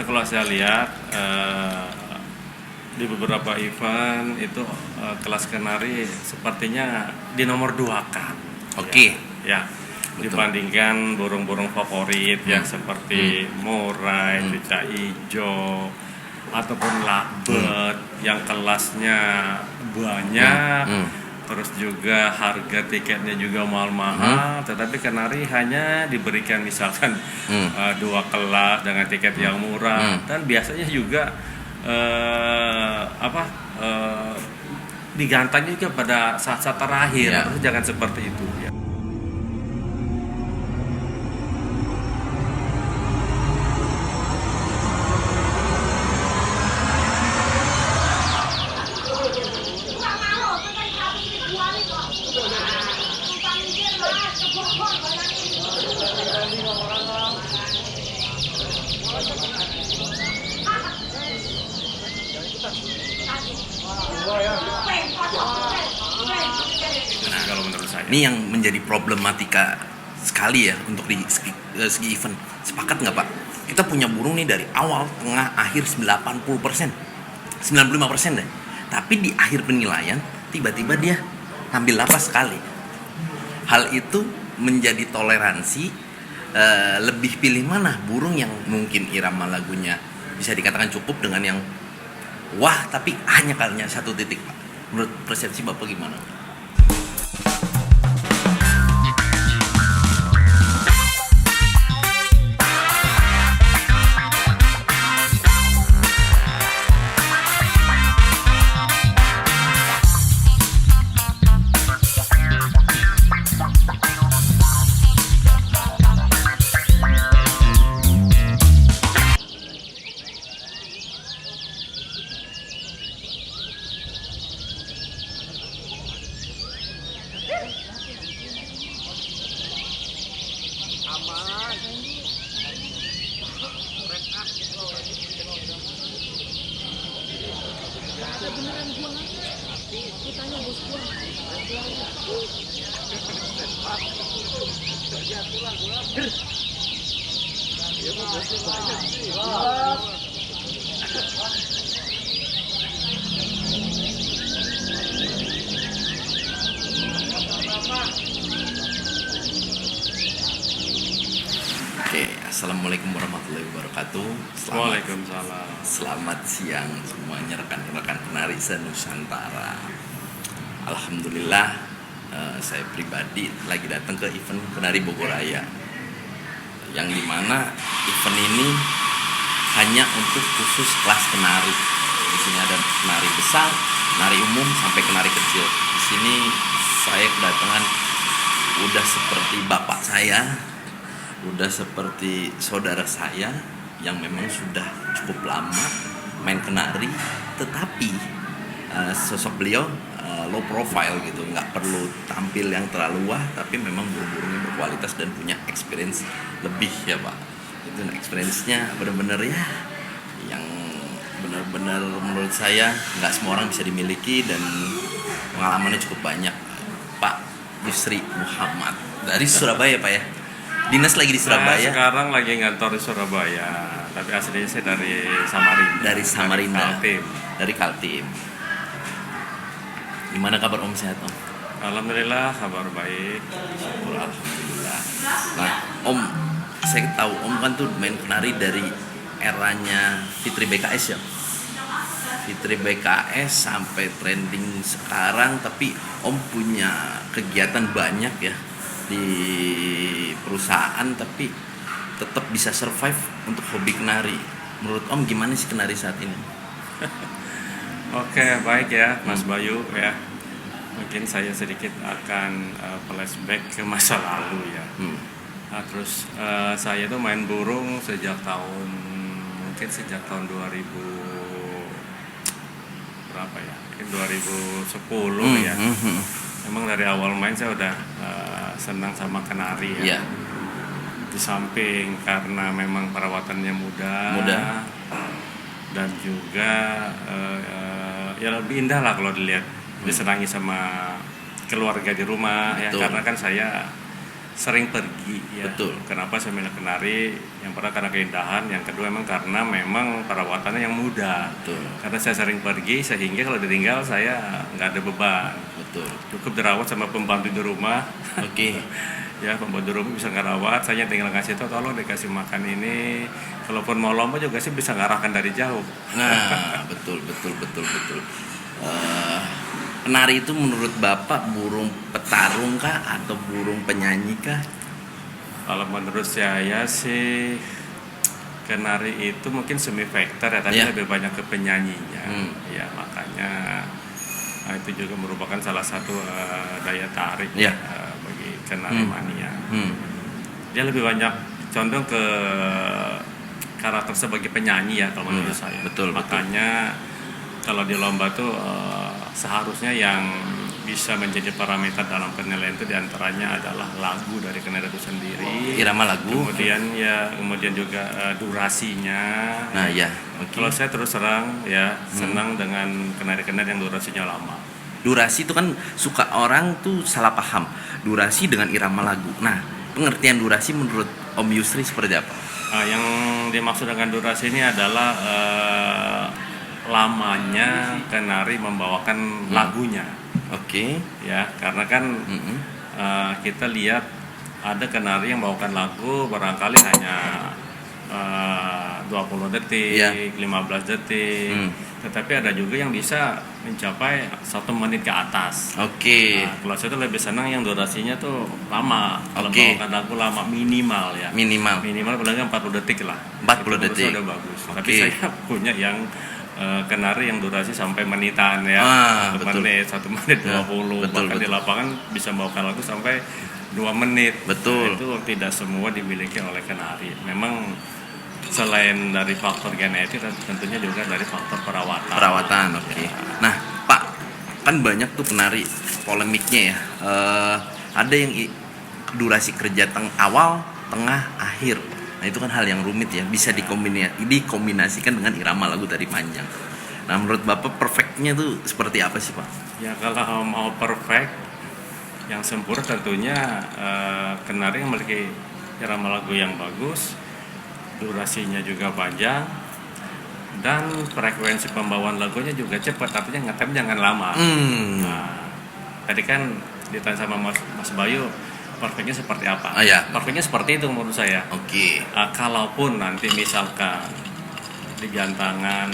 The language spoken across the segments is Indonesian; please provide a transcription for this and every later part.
kalau saya lihat di beberapa event itu kelas kenari sepertinya di nomor 2 kan. Oke. Ya. Dibandingkan burung-burung favorit yang seperti murai, rica ijo ataupun lovebird yang kelasnya banyak. Terus juga harga tiketnya juga mahal-mahal, tetapi kenari hanya diberikan misalkan 2 kelas dengan tiket yang murah, dan biasanya juga digantanya juga pada saat-saat terakhir. Terus jangan seperti itu ya. Nah, kalau menurut saya ini yang menjadi problematika sekali ya untuk di segi event. Sepakat nggak Pak? Kita punya burung nih dari awal, tengah, akhir 90%, 95% deh. Tapi di akhir penilaian tiba-tiba dia tampil lapas sekali. Hal itu menjadi toleransi. Lebih pilih mana burung yang mungkin irama lagunya bisa dikatakan cukup dengan yang wah tapi hanya kalinya 1 titik Pak. Menurut persepsi Bapak gimana? Oke, assalamualaikum warahmatullahi wabarakatuh. Waalaikumsalam. Selamat siang semuanya rekan-rekan penari se-Nusantara. Alhamdulillah, saya pribadi lagi datang ke event Penari Bogor Raya, yang dimana event ini hanya untuk khusus kelas penari. Di sini ada penari besar, penari umum sampai penari kecil. Di sini saya kedatangan udah seperti bapak saya, udah seperti saudara saya yang memang sudah cukup lama main kenari, tetapi sosok beliau low profile gitu, nggak perlu tampil yang terlalu wah, tapi memang burung-burungnya berkualitas dan punya experience lebih ya Pak. Itu experience-nya benar-benar ya yang benar-benar menurut saya nggak semua orang bisa dimiliki, dan pengalamannya cukup banyak. Pak Yusri Muhammad dari Surabaya Pak ya? Dinas lagi di Surabaya. Sekarang lagi ngantor di Surabaya, tapi aslinya saya dari Samarinda. Dari Samarinda. Kaltim. Dari Kaltim. Gimana kabar Om, sehat Om? Alhamdulillah kabar baik. Alhamdulillah. Nah Om, saya tahu Om kan tuh main penari dari eranya Fitri BKS ya. Fitri BKS sampai trending sekarang, tapi Om punya kegiatan banyak ya di perusahaan, tapi tetap bisa survive untuk hobi kenari. Menurut Om gimana sih kenari saat ini? Oke, baik ya Mas Bayu ya. Mungkin saya sedikit akan flashback ke masa lalu ya. Nah, terus saya tuh main burung sejak tahun 2000 berapa ya? Mungkin 2010 ya. Memang dari awal main saya udah senang sama kenari ya. Yeah. Di samping karena memang perawatannya mudah. Dan juga ya lebih indah lah kalau dilihat, disenangi sama keluarga di rumah. Betul. Ya, karena kan saya sering pergi ya. Betul. Kenapa saya milih Kenari? Yang pertama karena keindahan, yang kedua memang karena memang perawatannya yang mudah. Betul. Karena saya sering pergi sehingga kalau ditinggal saya nggak ada beban. Betul. Cukup dirawat sama pembantu di rumah. Oke. Ya, pembantu rumah bisa ngerawat, saya tinggal ngasih tahu tolong dikasih makan ini. Kalaupun mau lomba juga sih bisa ngarahkan dari jauh. Nah, betul. Kenari itu menurut Bapak burung petarung kah atau burung penyanyi kah? Kalau menurut saya sih Kenari itu mungkin semi vektor ya, tapi Iya. lebih banyak ke penyanyinya. Ya, makanya itu juga merupakan salah satu daya tarik Iya. bagi Kenari mania. Hmm. Dia lebih banyak condong ke karakter sebagai penyanyi ya kalau menurut saya. Betul. Makanya kalau di lomba tuh seharusnya yang bisa menjadi parameter dalam penilaian itu diantaranya adalah lagu dari Kenari itu sendiri, Irama lagu. kemudian juga durasinya. Nah, ya. Oke. Kalau saya terus terang ya senang dengan Kenari-Kenari yang durasinya lama. Durasi itu kan suka orang tuh salah paham. Durasi dengan irama lagu. Nah, pengertian durasi menurut Om Yusri seperti apa? Yang dimaksud dengan durasi ini adalah lamanya Kenari membawakan lagunya. Oke. Ya, karena kan kita lihat ada Kenari yang membawakan lagu barangkali hanya 20 detik, Iya. 15 detik. Tetapi ada juga yang bisa mencapai 1 menit ke atas. Oke. Nah, kalau saya tuh lebih senang yang durasinya tuh lama. Kalau Oke. membawakan lagu lama minimal ya. Minimal. Paling 40 detik lah. 40 Itu menurut saya detik. udah bagus. Oke. Tapi saya punya yang Kenari yang durasi sampai menitan ya. Satu Betul. menit, 1 menit 20. Betul, Bahkan betul. di lapangan bisa membawakan lagu sampai 2 menit. Betul. Nah, itu tidak semua dimiliki oleh Kenari. Memang selain dari faktor genetik tentunya juga dari faktor perawatan. Oke. Nah, Pak, kan banyak tuh penari polemiknya ya. Ada yang durasi kerja awal, tengah, akhir. Nah, itu kan hal yang rumit ya. Bisa dikombinasikan dengan irama lagu tadi panjang. Nah, menurut Bapak perfectnya tuh seperti apa sih, Pak? Ya kalau mau perfect, yang sempurna tentunya Kenari yang memiliki irama lagu yang bagus, durasinya juga panjang, dan frekuensi pembawaan lagunya juga cepat, artinya ngetem jangan lama. Nah, tadi kan ditanya sama Mas Bayu, perfectnya seperti apa? Ya. Perfectnya seperti itu menurut saya. Oke. Kalaupun nanti misalkan di gantangan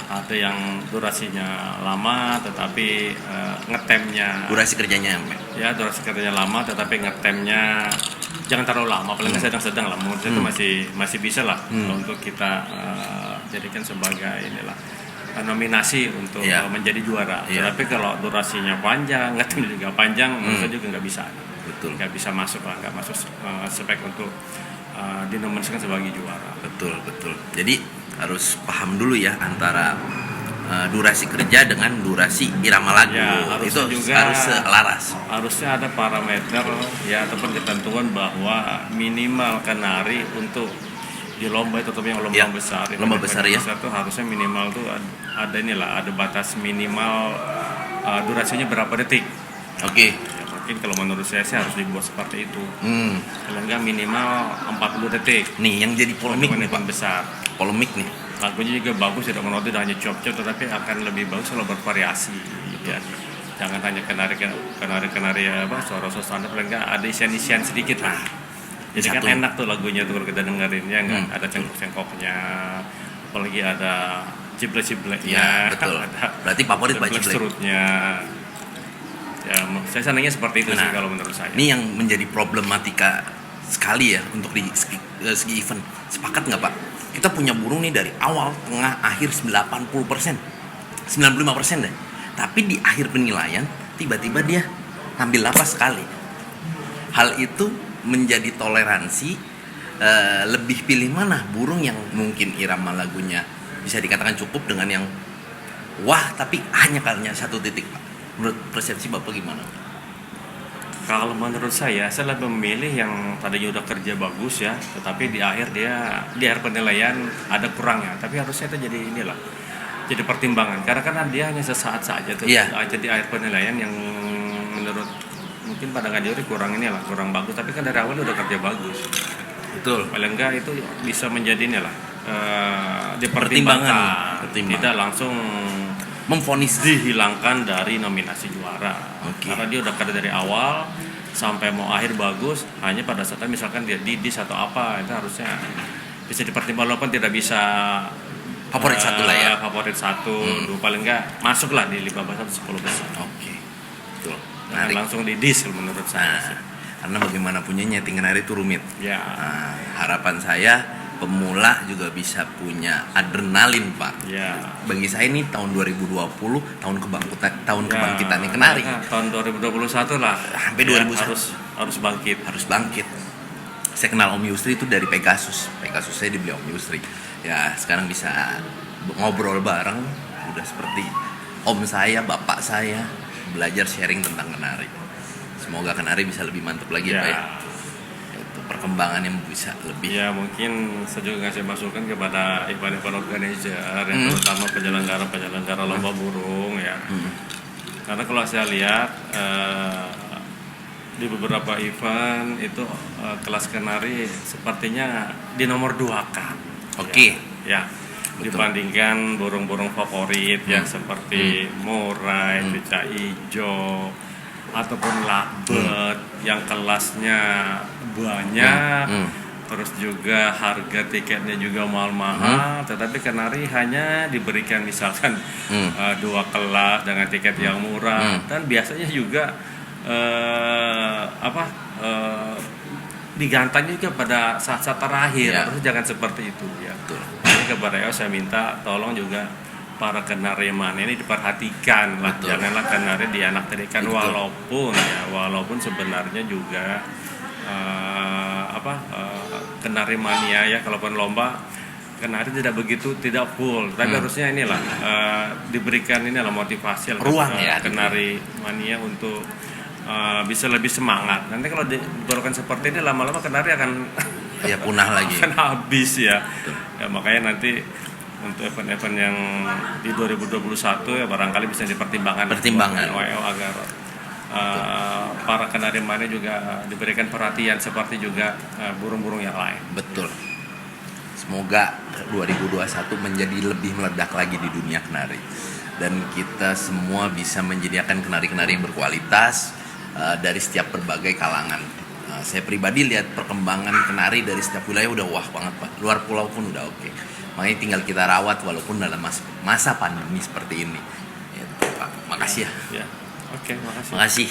ada yang durasinya lama tetapi ngetemnya Durasi kerjanya, ya durasi kerjanya lama tetapi ngetemnya jangan terlalu lama, paling sedang-sedang lah menurut saya itu masih bisa lah untuk kita jadikan sebagai inilah nominasi untuk menjadi juara. Tapi kalau durasinya panjang, ngetem juga panjang, menurut saya juga nggak bisa. Betul. Nggak bisa masuk lah, nggak masuk spek untuk dinominasikan sebagai juara. Betul. Jadi harus paham dulu ya antara durasi kerja dengan durasi irama lagu. Ya, harusnya itu juga harus selaras. Harusnya ada parameter ya ataupun ketentuan bahwa minimal Kenari untuk di lomba itu terutama yang lomba besar. Lomba besar ya. Besar tuh harusnya minimal tuh ada inilah, ada batas minimal durasinya berapa detik. Oke. Ya, mungkin kalau menurut saya sih harus dibuat seperti itu. Kalau enggak minimal 40 detik. Nih yang jadi polemik nih, Pak. Besar. Polemik nih. Lagunya juga bagus, tidak monoton, tidak hanya cop-cop, tetapi akan lebih bagus kalau bervariasi. Ya. Jangan hanya kenari apa suara standar, paling enggak ada isian-isian sedikit lah. Jadi kan enak tuh lagunya tuh kalau kita dengerinnya, enggak ada cengkok-cengkoknya, apalagi ada ciblek-cibleknya. Ya, betul. Berarti favorit Pak ciblek. Struknya. Ya, saya senangnya seperti itu sih kalau menurut saya. Ini yang menjadi problematika sekali ya untuk di segi event. Sepakat nggak Pak? Kita punya burung nih dari awal, tengah, akhir 90%, 95% deh. Tapi di akhir penilaian tiba-tiba dia tampil lapas sekali. Hal itu menjadi toleransi. Lebih pilih mana burung yang mungkin irama lagunya bisa dikatakan cukup dengan yang wah tapi hanya kalinya 1 titik Pak. Menurut persepsi Bapak gimana? Kalau menurut saya lebih memilih yang tadinya udah kerja bagus ya, tetapi di akhir penilaian ada kurangnya. Tapi harusnya itu jadi inilah, jadi pertimbangan. Karena dia hanya sesaat saja tuh. Iya. Jadi akhir penilaian yang menurut mungkin pada Ngadiori kurang kurang bagus, tapi kan dari awal udah kerja bagus. Betul. Paling enggak itu bisa menjadi Pertimbangan. dipertimbangkan, tidak langsung Memvonis. dihilangkan dari nominasi juara. Oke. Karena dia udah kerja dari awal sampai mau akhir bagus, hanya pada saat misalkan dia didis atau apa, itu harusnya bisa dipertimbangkan, walaupun tidak bisa Favorit satu lah ya. Favorit satu, paling enggak masuk lah di 15 atau 10 besar. Oke. Betul. Jangan Menarik. langsung didis menurut saya. Nah, karena bagaimanapun nyeting kenari itu rumit. Ya. Nah, harapan saya pemula juga bisa punya adrenalin, Pak. Ya. Bagi saya ini tahun 2020 tahun kebangkitannya kenari. Tahun 2021 lah. Sampai Ya, 2001. harus bangkit. Harus bangkit. Saya kenal Om Yusri itu dari Pegasus. Pegasus saya dibeli Om Yusri. Ya, sekarang bisa ngobrol bareng, udah seperti om saya, bapak saya, belajar sharing tentang kenari. Semoga kenari bisa lebih mantap lagi ya, Pak ya. Itu perkembangan yang bisa lebih. Ya, mungkin saya juga ngasih masukan kepada event-event organizer, yang terutama penyelenggara lomba burung ya. Karena kalau saya lihat di beberapa event itu kelas kenari sepertinya di nomor 2 kan. Oke. Ya. Betul. Dibandingkan burung-burung favorit yang seperti murai, cicak hijau, ataupun lovebird yang kelasnya banyak, terus juga harga tiketnya juga mahal-mahal, tetapi kenari hanya diberikan misalkan 2 kelas dengan tiket yang murah, dan biasanya juga digantanya juga pada saat-saat terakhir. Ya. Terus jangan seperti itu ya. Betul. Jadi kepada saya minta tolong juga para kenariman ini diperhatikan lah. Betul. Janganlah kenari dianak-tirikan, Betul. walaupun sebenarnya juga kenari mania ya, kalaupun lomba kenari tidak full, tapi harusnya diberikan motivasi Ruang ya, kenari mania untuk bisa lebih semangat. Nanti kalau diperlukan seperti ini, lama-lama kenari akan Ya punah lagi. akan habis ya. Ya makanya nanti untuk event-event yang di 2021 ya barangkali bisa dipertimbangkan WO agar para kenari mania juga diberikan perhatian seperti juga burung-burung yang lain. Betul. Semoga 2021 menjadi lebih meledak lagi di dunia kenari, dan kita semua bisa menyediakan kenari-kenari yang berkualitas dari setiap berbagai kalangan. Saya pribadi lihat perkembangan kenari dari setiap wilayah udah wah banget, Pak. Luar pulau pun udah oke. Makanya tinggal kita rawat walaupun dalam masa pandemi seperti ini. Ya, Pak. Makasih ya. Ya. Oke, makasih. Makasih.